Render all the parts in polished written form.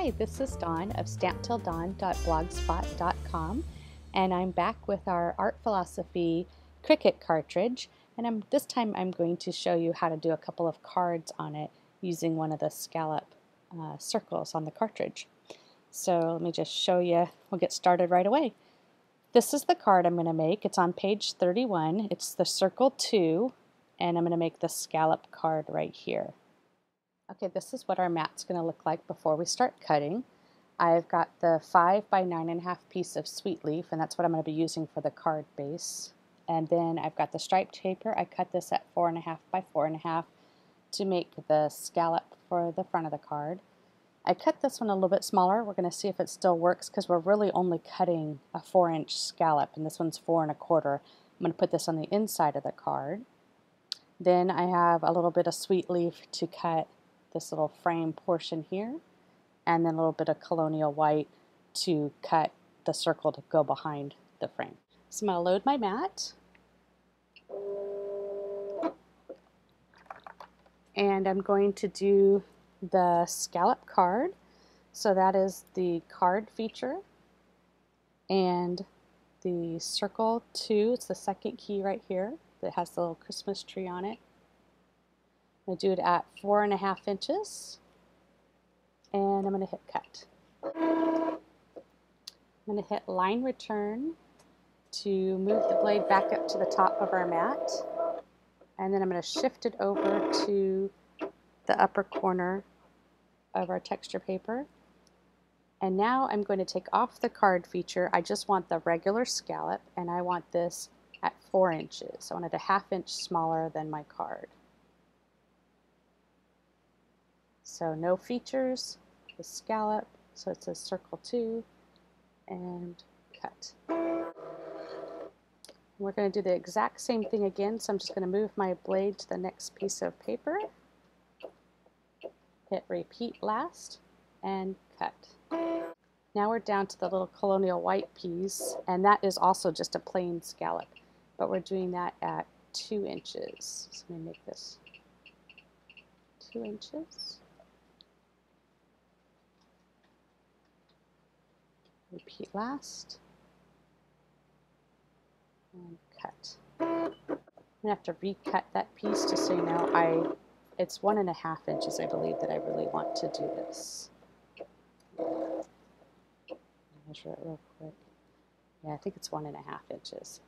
Hi, this is Dawn of stamptilldawn.blogspot.com, and I'm back with our Art Philosophy Cricut Cartridge, and this time I'm going to show you how to do a couple of cards on it using one of the scallop circles on the cartridge. So let me just show you. We'll get started right away. This is the card I'm going to make. It's on page 31. It's the circle 2, and I'm going to make the scallop card right here. Okay, this is what our mat's going to look like before we start cutting. I've got the 5 by 9.5 piece of sweet leaf, and that's what I'm going to be using for the card base. And then I've got the striped paper. I cut this at 4.5 by 4.5 to make the scallop for the front of the card. I cut this one a little bit smaller. We're going to see if it still works because we're really only cutting a 4-inch scallop, and this one's 4 1/4. I'm going to put this on the inside of the card. Then I have a little bit of sweet leaf to cut this little frame portion here, and then a little bit of colonial white to cut the circle to go behind the frame. So I'm going to load my mat, and I'm going to do the scallop card. So that is the card feature, and the circle 2, it's the second key right here that has the little Christmas tree on it. I'm going to do it at 4.5 inches, and I'm going to hit cut. I'm going to hit line return to move the blade back up to the top of our mat, and then I'm going to shift it over to the upper corner of our texture paper. And now I'm going to take off the card feature. I just want the regular scallop, and I want this at 4 inches. I want it a 1/2 inch smaller than my card. So no features, the scallop, so it says circle 2, and cut. We're going to do the exact same thing again, so I'm just going to move my blade to the next piece of paper, hit repeat last, and cut. Now we're down to the little colonial white piece, and that is also just a plain scallop, but we're doing that at 2 inches. So let me make this 2 inches. Repeat last, and cut. I'm going to have to recut that piece just so you know. It's 1.5 inches, I believe, that I really want to do this. Measure it real quick. Yeah, I think it's 1.5 inches.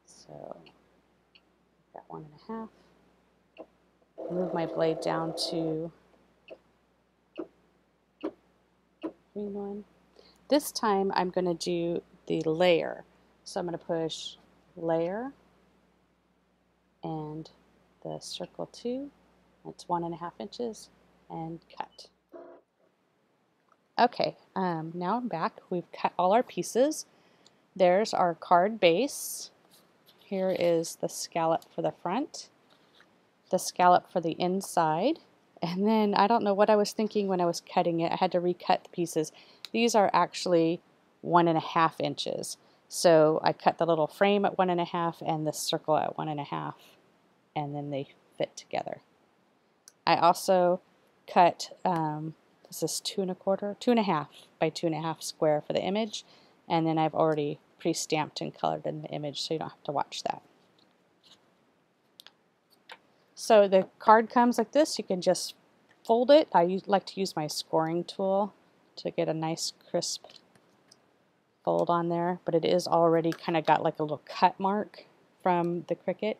So, got 1.5. Move my blade down to green one. This time I'm going to do the layer. So I'm going to push layer and the circle 2. That's 1.5 inches, and cut. Okay, now I'm back. We've cut all our pieces. There's our card base. Here is the scallop for the front, the scallop for the inside, and then I don't know what I was thinking when I was cutting it. I had to recut the pieces. These are actually 1.5 inches. So I cut the little frame at 1.5 and the circle at 1.5, and then they fit together. I also cut, this is 2 1/4, 2.5 by 2.5 square for the image, and then I've already pre-stamped and colored in the image, so you don't have to watch that. So the card comes like this. You can just fold it. I like to use my scoring tool to get a nice crisp fold on there, but it is already kind of got like a little cut mark from the Cricut.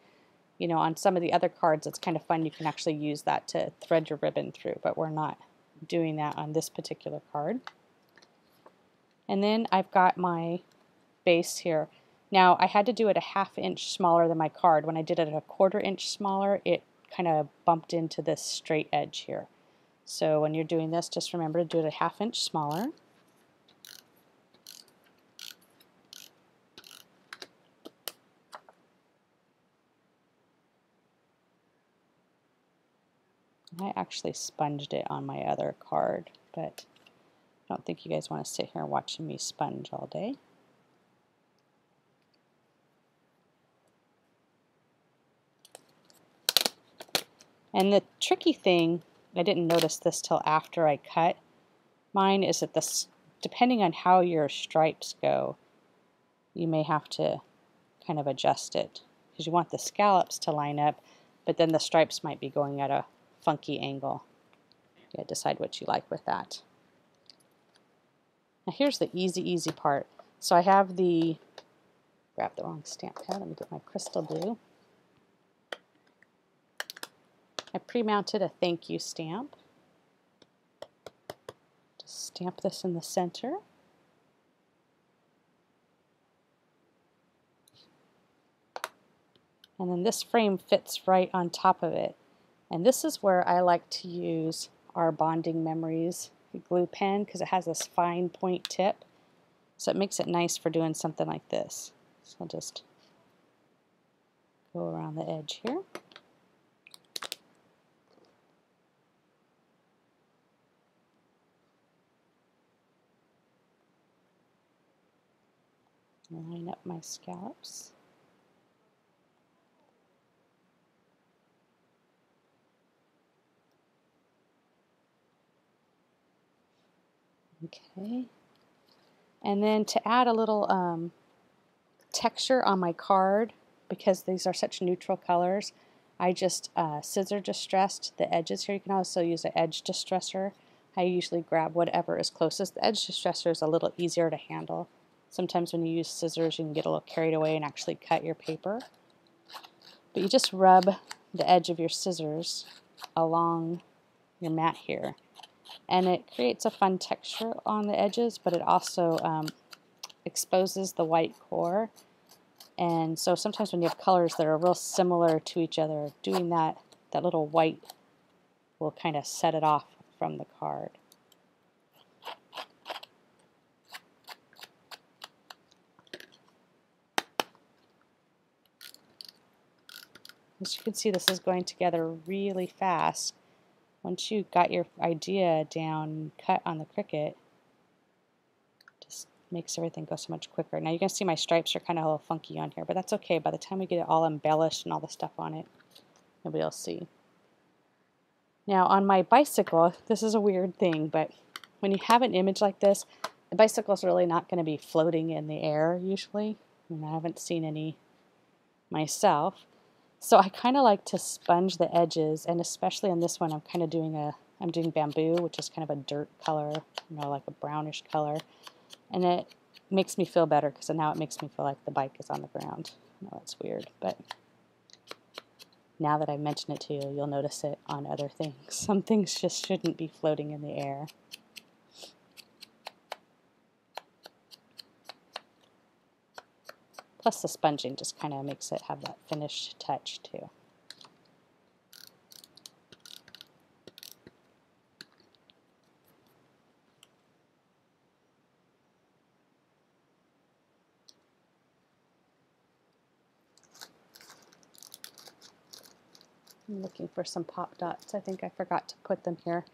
You know, on some of the other cards, it's kind of fun. You can actually use that to thread your ribbon through, but we're not doing that on this particular card. And then I've got my base here. Now I had to do it a 1/2 inch smaller than my card. When I did it a 1/4 inch smaller, it kind of bumped into this straight edge here. So when you're doing this, just remember to do it a 1/2 inch smaller. I actually sponged it on my other card, but I don't think you guys want to sit here watching me sponge all day. And the tricky thing, I didn't notice this till after I cut, mine is that depending on how your stripes go, you may have to kind of adjust it because you want the scallops to line up, but then the stripes might be going at a funky angle. Yeah, decide what you like with that. Now here's the easy part. So I have grab the wrong stamp pad, let me get my crystal blue. I pre-mounted a thank you stamp. Just stamp this in the center. And then this frame fits right on top of it. And this is where I like to use our Bonding Memories glue pen because it has this fine point tip. So it makes it nice for doing something like this. So I'll just go around the edge here. Line up my scallops. Okay. And then to add a little texture on my card, because these are such neutral colors, I just scissor distressed the edges here. You can also use an edge distressor. I usually grab whatever is closest. The edge distressor is a little easier to handle. Sometimes when you use scissors you can get a little carried away and actually cut your paper. But you just rub the edge of your scissors along your mat here. And it creates a fun texture on the edges, but it also exposes the white core. And so sometimes when you have colors that are real similar to each other, doing that little white will kind of set it off from the card. As you can see, this is going together really fast. Once you got your idea down, cut on the Cricut, just makes everything go so much quicker. Now you can see my stripes are kind of a little funky on here, but that's okay. By the time we get it all embellished and all the stuff on it, nobody will see. Now on my bicycle, this is a weird thing, but when you have an image like this, the bicycle is really not going to be floating in the air usually. And I haven't seen any myself. So I kind of like to sponge the edges, and especially on this one I'm kind of doing I'm doing bamboo, which is kind of a dirt color, you know, like a brownish color. And it makes me feel better because now it makes me feel like the bike is on the ground. I know that's weird, but now that I mention it to you, you'll notice it on other things. Some things just shouldn't be floating in the air. Plus the sponging just kind of makes it have that finished touch too. I'm looking for some pop dots. I think I forgot to put them here.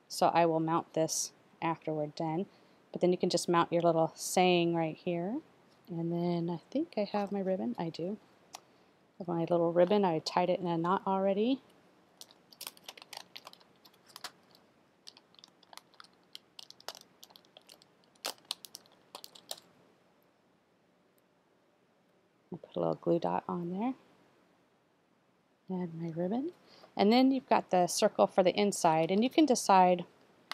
So I will mount this after we're done. But then you can just mount your little saying right here. And then I think I have my ribbon. I do. I have my little ribbon. I tied it in a knot already. I put a little glue dot on there. And my ribbon. And then you've got the circle for the inside. And you can decide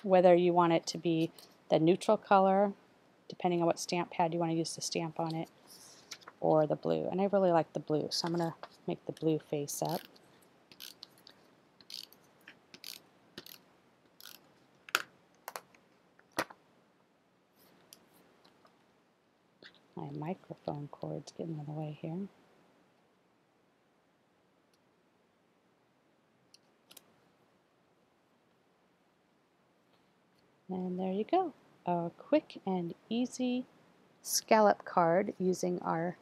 whether you want it to be the neutral color, depending on what stamp pad you want to use to stamp on it, or the blue. And I really like the blue, so I'm going to make the blue face up. My microphone cord's getting in the way here. And there you go. A quick and easy scallop card using our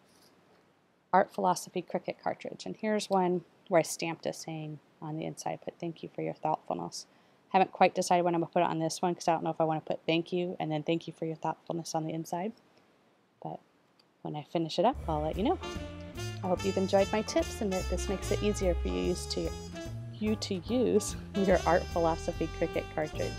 Art Philosophy Cricut Cartridge. And here's one where I stamped a saying on the inside, put thank you for your thoughtfulness. Haven't quite decided when I'm going to put it on this one because I don't know if I want to put thank you and then thank you for your thoughtfulness on the inside. But when I finish it up, I'll let you know. I hope you've enjoyed my tips and that this makes it easier for you to use your Art Philosophy Cricut Cartridge.